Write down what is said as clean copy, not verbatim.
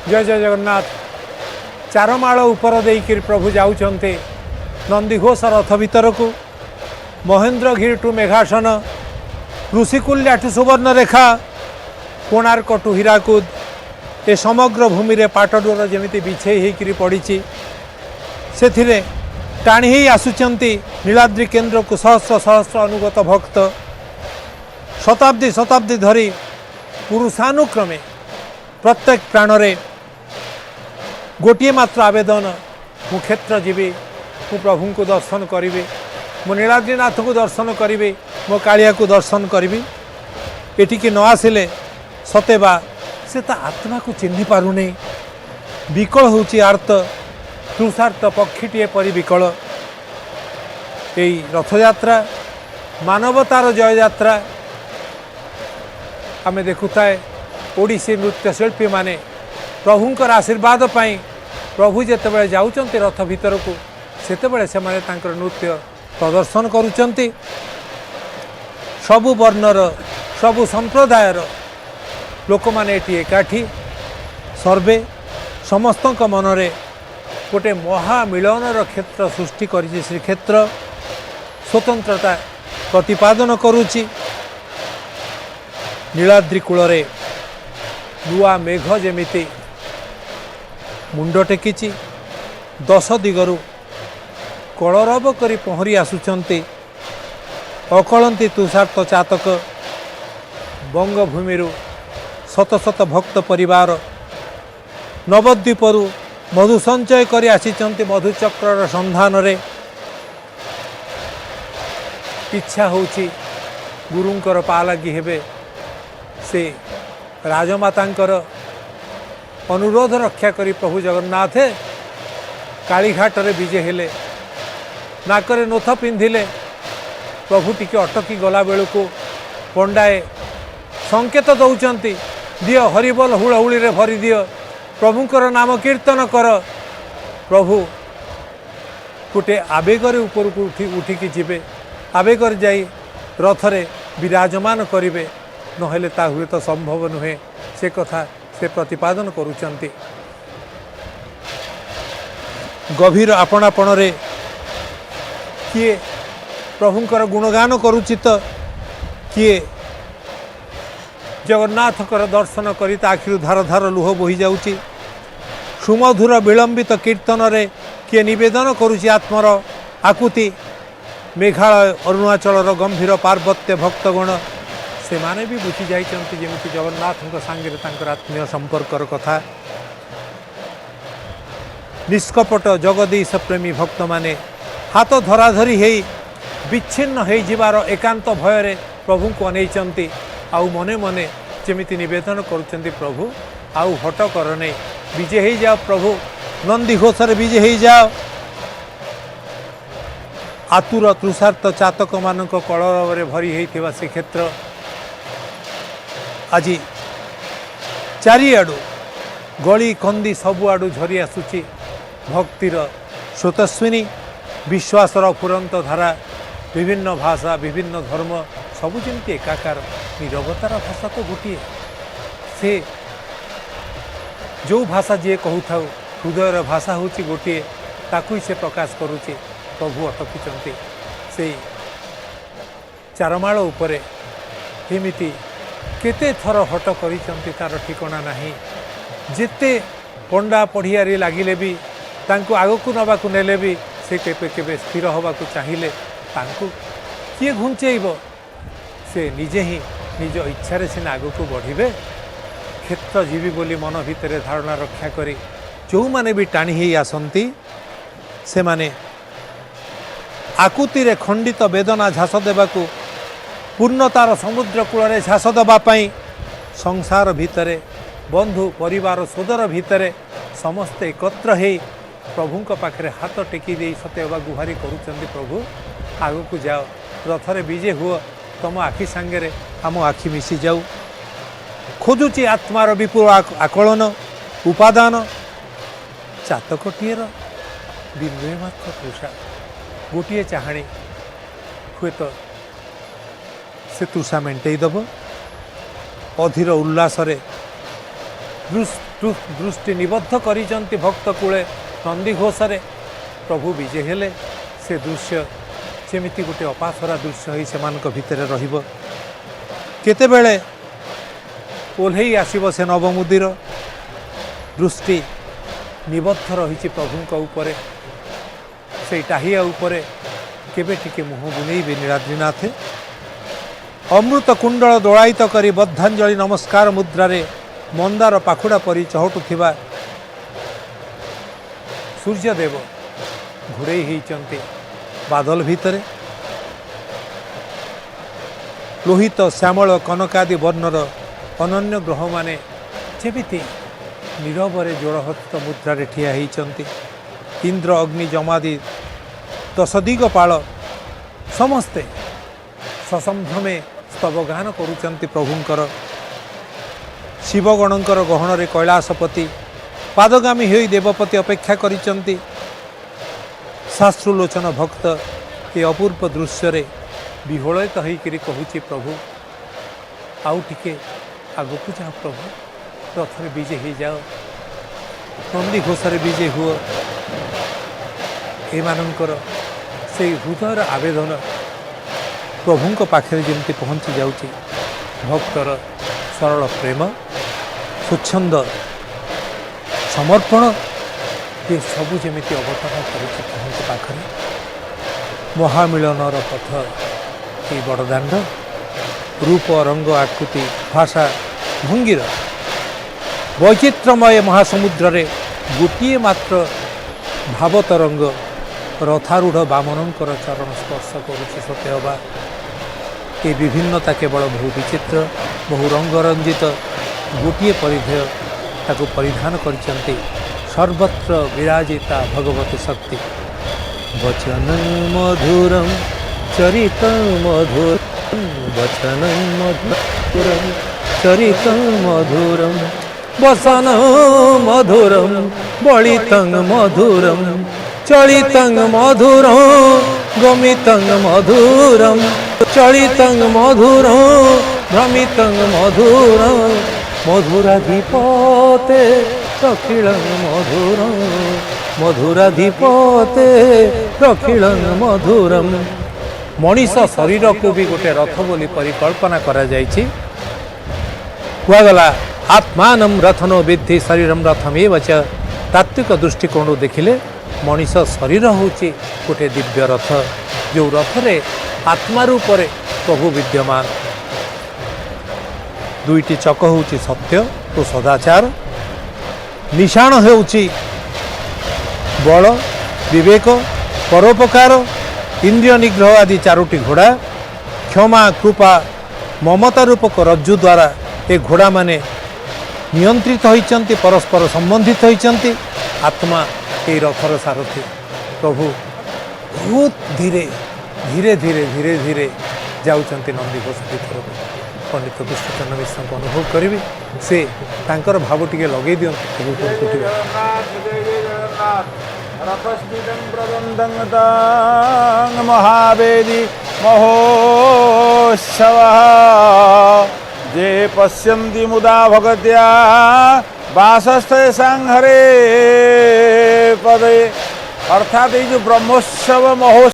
जय जय जगन्नाथ। चारमाଳ ऊपर देकर प्रभु जाउछन्ते नंदीघोष रथ भीतर को Mahendragiri to Meghasan Rushikulya to Subarnarekha Konark to Hirakud ए समग्र भूमि रे पाटडुर जमिति बिछे होकर पड़ी से टाणी ही आसुचंती नीलाद्रि केन्द्र को सहस्र सहस्र अनुगत भक्त शताब्दी शताब्दी धरी पुरुषानुक्रमे प्रत्येक प्राण रे गोटे मात्र आवेदन मु क्षेत्र जीवी मु प्रभु को दर्शन करी मु नीलाद्रीनाथ को दर्शन करी मो कालिया को दर्शन करी एटिकी न आसिले सतेबा से ता आत्मा को चिन्ह पारुनी विकल होची आर्त तृषार्त पक्षीटीए परि विकल। यही रथयात्रा मानवतार जय यात्रा आमे देखुताए ओडिसी नृत्यशिल्पी माने प्रभुंकर आशीर्वाद पाई प्रभु जेतेबेले जाउचंती रथ भीतर को सेतेबेले से माने तांकर नृत्य प्रदर्शन करुचंती। सबु वर्णर सबु संप्रदायर लोक माने एटी एकाठी सर्वे समस्तक मनरे गोटे महामिलनर क्षेत्र सृष्टि करिछि श्रीक्षेत्र स्वतंत्रता प्रतिपादन करुछि। नीलाद्रि कूलरे नुआ मेघ जेमिति मुंड टेकिछि दश दिगरु कलरव करी पहरी आसुचंती अकलंती तुषार्त चातक बंगभूमि शत शत भक्त परिवार नवद्वीपरु मधु संचय करी आसीचंती मधुचक्र संधान रे इच्छा होची गुरुंकर पालागी हेबे से राजमातांकर अनुरोध रक्षा करी प्रभु जगन्नाथ कालीघाट रे विजे हेले नाकरे नोथ पिंधिले प्रभु टिके अटकी गला बेलू को पंडाए संकेत दौचंती दियो हरिबोल हुलहुली रे भरी दियो प्रभुंकर नाम कीर्तन कर। प्रभु गोटे आवेगर ऊपर को उठिकी जीवे आवेगर जाई रथरे विराजमान करिवे नहेले ता हुए तो संभव नुहे से कथा से प्रतिपादन करुचंती। गभीर आपणापण रे किए प्रभुंकर गुणगान करुचित किए जगन्नाथकर दर्शन करी आखिर धार धार लुह बोही जाउची। सुमधुर विलंबित कीर्तन रे किए निवेदन करुची आत्मर आकुति। मेघालय अरुणाचल गंभीर पार्वत्य भक्तगण से माने भी बुझी जाइचंती जेमिति जगन्नाथ सांगे तांकर आत्मीय संपर्कर कथा। निष्कपट जगदीश प्रेमी भक्त माने हाथ धराधरी हेई विच्छिन्न हो जिबार एकांत भय प्रभु को अनेचंती आउ मने मने जेमिति निवेदन करुचंती प्रभु आउ हट कर नहीं विजय हो जाओ प्रभु नंदीघोष विजय हो जाओ। आतुर तृषार्त चातक मानक कलरव भरी होइथिबा से क्षेत्र आज चारिआडू गली कंदी सबुआडू झरी आसुची भक्तिर स्रोतस्विनी विश्वासर फुरंत धारा विभिन्न भाषा विभिन्न धर्म सबु जमी एकाकार निरवतार भाषा तो गोटे से जो भाषा जी कहू था हृदयर भाषा हूँ गोटे ताकू से प्रकाश करुचे प्रभु अटकी से चारमाଳ उपरे एमिति केते थर हट करिसंती तार ठिकना नाही। जेते पंडा पढ़ियारी लागिले भी तांको आगकू नबाकू नेले भी से केबे केबे स्थिर होबाकू चाहिए तांको किए घुंचेइब से निजे ही निज इच्छा सीना आगकू बढ़िबे। क्षेत्रजीवी बोली मन भितर धारणा रक्षा करी जो माने भी टाणी ही आसंती से माने आकुति रे खंडित वेदना झास देवाकू पूर्णतार समुद्र कूल झास देवाई संसार भितरे बंधु परिवार सोदर भितरे समस्ते एकत्र हो प्रभुंक पाखरे हाथ टेकी दे सतेबा गुहारी करुचंदी प्रभु आगकू जाओ रथरे विजय हुओ तुम आखि सांगे आम आखि मिसी जाऊ। खोजुची आत्मार विपुल आकलन उपादान चातकटीर बिंदुए मात्र तृषा गोटे चाहाणी हुए तो से तृषा मेटेदब अधीर उल्लास दृष्टि निबद्ध करिसंति भक्त कूले नंदीघोषरे प्रभु विजय हेले से दृश्य सेमिति गोटे अपासरा दृश्य होई सेमानक भितर रहिबो केतेबेले ओल्हेई आसिब से नवमुदिर दृष्टि निबद्ध रही प्रभुंक उपरे से टाहिया उपरे केबे टिके मुह बुनेइबे नीलाद्रीनाथे अमृत कुंडल दोलायित करी बद्धांजलि नमस्कार मुद्रारे मंदार पाखुड़ा परी चहटुथिबा सूर्यदेव घुड़े होइचंती बादल भितरे लोहित श्यामल कनकादि वर्णर अनन्य ग्रह माने जेमिति नीरवरे जोड़हस्त मुद्रारे ठिया होइचंती इंद्र अग्नि जमादि दशदिगपाल समस्ते ससंभ्रमे स्तवगान करुचंती प्रभुंकर शिवगणंकर गहन कैलासपति पादगामी होई देवपति अपेक्षा करिचंती शास्त्रोलोचन भक्त ये अपूर्व दृश्य विहोलित होइकरी कहूची प्रभु आउ टिके आगकू जाओ प्रभु रथरे विजय हो जाओ नंदी घोषरे विजय हुओ एमानंकर से हृदयर आवेदन प्रभुंक पाखे जमी पहुँची जाऊँगी भक्तर सरल प्रेम स्वच्छंद समर्पण ये सबू जमी अवतरण कर पाखे महामिलनर पथ ये बड़दाण्ड रूप रंग आकृति भाषा भंगीर वैचित्रमय महासमुद्र रे गोटे मात्र भावतरंग रथारूढ़ बामनंकर चरण स्पर्श करुछि सत्य हवा ये विभिन्नता केवल बहु विचित्र बहु रंगरंजित गोटे परिधेय ताको परिधान करिसंती सर्वत्र विराजिता भगवती शक्ति वचन मधुरम चरित मधुरम वचन मधुरम चरित मधुरम वसन मधुरम बलितं मधुरम चलितं मधुरम गमितं मधुरम चलितं मधुरम भ्रमितं मधुरम मधुराधिपते अखिलं मधुरम मधुराधिपते अखिलं मधुरम मनीष शरीर को भी गोटे रथ बोली परिकल्पना करा जायछि कुआगला आत्मानं रथनो विद्धि शरीरम रथमेव च तात्विक दृष्टिकोण देखिले मनीष शरीर होची गोटे दिव्य रथ जो रथरे आत्मा रूपरे प्रभु विद्यमान दुईटी चक होची सत्य और सदाचार निशाण होची बल विवेक परोपकार इंद्रिय निग्रह आदि चारोटी घोड़ा क्षमा कृपा ममता रूपक रज्जु द्वारा ये घोड़ा माने नियंत्रित होइचंती परस्पर संबंधित होइचंती आत्मा ये रथर सारथी प्रभु बहुत धीरे धीरे धीरे धीरे धीरे जाउचंती नंदीघोष भीतर पंडित कृष्णचंद्र मिश्र को अनुभव करी से तांकर भाव टिके लगे दियंती प्रभु महावेदी महोत्सव जे पश्यन्ति मुदा भगत्या वासस्तेषां हरे पदे अर्थात ये जो ब्रह्मोत्सव महोत्सव